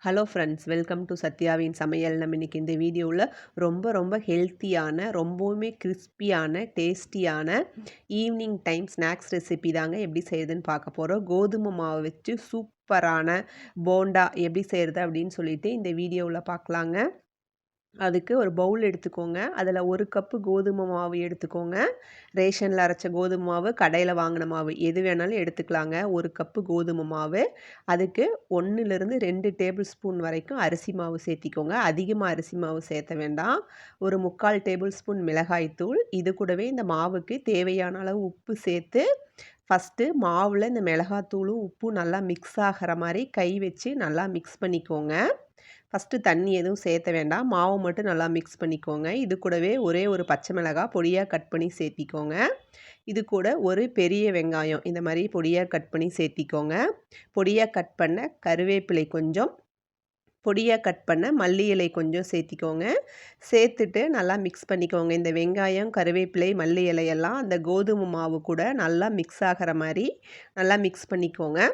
Hello friends, welcome to சத்யாவின் சமையல். நம்ம இன்னைக்கு இந்த வீடியோவில் ரொம்ப ஹெல்த்தியான, ரொம்பவுமே கிறிஸ்பியான, டேஸ்டியான ஈவினிங் டைம் ஸ்நாக்ஸ் ரெசிபி தாங்க எப்படி செய்யுதுன்னு பார்க்க போகிறோம். கோதுமை மாவு வச்சு சூப்பரான போண்டா எப்படி செய்கிறது அப்படின்னு சொல்லிட்டு இந்த வீடியோவில் பார்க்கலாங்க. அதுக்கு ஒரு பவுல் எடுத்துக்கோங்க. அதில் 1 கப்பு கோதுமை மாவு எடுத்துக்கோங்க. ரேஷனில் அரைச்ச கோதுமை மாவு, கடையில் வாங்கின மாவு எது வேணாலும் எடுத்துக்கலாங்க. 1 கப்பு கோதுமை மாவு, அதுக்கு 1லிருந்து 2 டேபிள் ஸ்பூன் வரைக்கும் அரிசி மாவு சேர்த்திக்கோங்க. அதிகமாக அரிசி மாவு சேர்த்த வேண்டாம். ஒரு 3/4 டேபிள் ஸ்பூன் மிளகாய்த்தூள், இது கூடவே இந்த மாவுக்கு தேவையான அளவு உப்பு சேர்த்து ஃபஸ்ட்டு மாவில் இந்த மிளகாத்தூளும் உப்பும் நல்லா மிக்ஸ் ஆகிற மாதிரி கை வச்சு நல்லா மிக்ஸ் பண்ணிக்கோங்க. ஃபஸ்ட்டு தண்ணி எதுவும் சேர்த்த வேண்டாம், மாவு மட்டும் நல்லா மிக்ஸ் பண்ணிக்கோங்க. இது கூடவே ஒரே ஒரு பச்சை மிளகாய் பொடியாக கட் பண்ணி சேர்த்திக்கோங்க. இது கூட ஒரு பெரிய வெங்காயம் இந்த மாதிரி பொடியாக கட் பண்ணி சேர்த்திக்கோங்க. பொடியாக கட் பண்ண கருவேப்பிலை கொஞ்சம், பொடியாக கட் பண்ண மல்லி இலை கொஞ்சம் சேர்த்திக்கோங்க. சேர்த்துட்டு நல்லா மிக்ஸ் பண்ணிக்கோங்க. இந்த வெங்காயம், கருவேப்பிலை, மல்லி இலையெல்லாம் அந்த கோதுமை மாவு கூட நல்லா மிக்ஸ் ஆகிற மாதிரி நல்லா மிக்ஸ் பண்ணிக்கோங்க.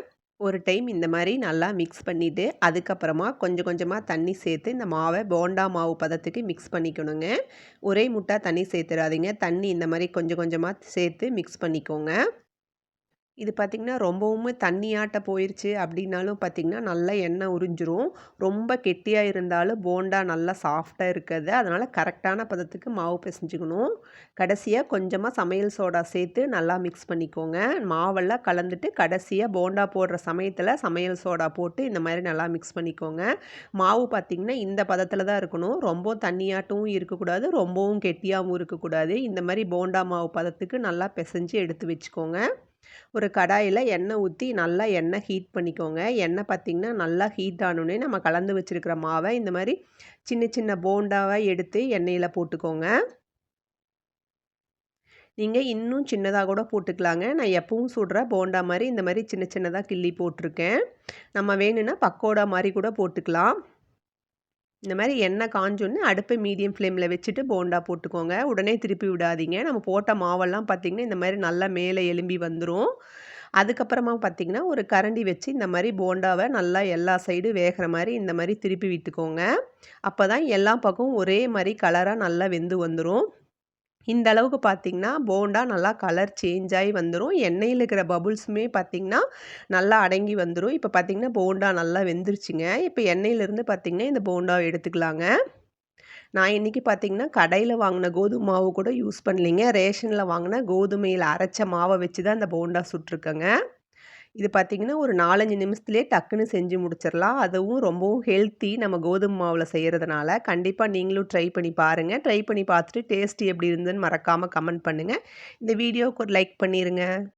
ஒரு டைம் இந்த மாதிரி நல்லா மிக்ஸ் பண்ணிவிட்டு அதுக்கப்புறமா கொஞ்சம் கொஞ்சமாக தண்ணி சேர்த்து இந்த மாவை போண்டா மாவு பதத்துக்கு மிக்ஸ் பண்ணிக்கணுங்க. ஒரே முட்டா தண்ணி சேர்த்துறாதீங்க. தண்ணி இந்த மாதிரி கொஞ்சம் கொஞ்சமாக சேர்த்து மிக்ஸ் பண்ணிக்கோங்க. இது பார்த்திங்கன்னா ரொம்பவுமே தண்ணியாட்ட போயிடுச்சு அப்படின்னாலும் பார்த்திங்கன்னா நல்லா எண்ணெய் உறிஞ்சிரும். ரொம்ப கெட்டியாக இருந்தாலும் போண்டா நல்லா சாஃப்டாக இருக்காது. அதனால் கரெக்டான பதத்துக்கு மாவு பிசைஞ்சுக்கணும். கடைசியாக கொஞ்சமாக சமையல் சோடா சேர்த்து நல்லா மிக்ஸ் பண்ணிக்கோங்க. மாவெல்லாம் கலந்துட்டு கடைசியாக போண்டா போடுற சமயத்தில் சமையல் சோடா போட்டு இந்த மாதிரி நல்லா மிக்ஸ் பண்ணிக்கோங்க. மாவு பார்த்திங்கன்னா இந்த பதத்தில் தான் இருக்கணும். ரொம்ப தண்ணியாட்டவும் இருக்கக்கூடாது, ரொம்பவும் கெட்டியாகவும் இருக்கக்கூடாது. இந்த மாதிரி போண்டா மாவு பதத்துக்கு நல்லா பிசைஞ்சு எடுத்து வச்சுக்கோங்க. ஒரு கடாயில் எண்ணெய் ஊற்றி நல்லா எண்ணெய் ஹீட் பண்ணிக்கோங்க. எண்ணெய் பார்த்திங்கன்னா நல்லா ஹீட் ஆனோடனே நம்ம கலந்து வச்சுருக்கிற மாவை இந்த மாதிரி சின்ன சின்ன போண்டாவாக எடுத்து எண்ணெயில் போட்டுக்கோங்க. நீங்கள் இன்னும் சின்னதாக கூட போட்டுக்கலாங்க. நான் எப்பவும் சுடுற போண்டா மாதிரி இந்த மாதிரி சின்ன சின்னதாக கிள்ளி போட்டிருக்கேன். நம்ம வேணும்னா பக்கோடா மாதிரி கூட போட்டுக்கலாம். இந்த மாதிரி எண்ணெய் காஞ்சோன்னே அடுப்பை மீடியம் ஃப்ளேமில் வச்சுட்டு போண்டா போட்டுக்கோங்க. உடனே திருப்பி விடாதீங்க. நம்ம போட்ட மாவெல்லாம் பார்த்திங்கன்னா இந்த மாதிரி நல்லா மேலே எலும்பி வந்துடும். அதுக்கப்புறமா பார்த்திங்கன்னா ஒரு கரண்டி வச்சு இந்த மாதிரி போண்டாவை நல்லா எல்லா சைடும் வேகிற மாதிரி இந்த மாதிரி திருப்பி விட்டுக்கோங்க. அப்போ தான் எல்லா பக்கமும் ஒரே மாதிரி கலராக நல்லா வெந்து வந்துடும். இந்த அளவுக்கு பார்த்திங்கன்னா போண்டா நல்லா கலர் சேஞ்ச் ஆகி வந்துடும். எண்ணெயில் இருக்கிற பபுள்ஸுமே பார்த்திங்கன்னா நல்லா அடங்கி வந்துடும். இப்போ பார்த்திங்கன்னா போண்டா நல்லா வெந்துருச்சுங்க. இப்போ எண்ணெயிலேருந்து பார்த்திங்கன்னா இந்த போண்டாவை எடுத்துக்கலாங்க. நான் இன்றைக்கி பார்த்திங்கன்னா கடையில் வாங்கின கோதுமை மாவு கூட யூஸ் பண்ணலைங்க. ரேஷனில் வாங்கின கோதுமையில் அரைச்ச மாவை வச்சு தான் இந்த போண்டா சுட்டிருக்கேங்க. இது பார்த்திங்கன்னா ஒரு 4-5 நிமிஷத்துலேயே டக்குன்னு செஞ்சு முடிச்சிடலாம். அதுவும் ரொம்பவும் ஹெல்த்தி நம்ம கோதுமை மாவில் செய்கிறதுனால. கண்டிப்பாக நீங்களும் ட்ரை பண்ணி பாருங்கள். ட்ரை பண்ணி பார்த்துட்டு டேஸ்ட் எப்படி இருந்ததுன்னு மறக்காமல் கமெண்ட் பண்ணுங்கள். இந்த வீடியோவுக்கு ஒரு லைக் பண்ணிடுங்க.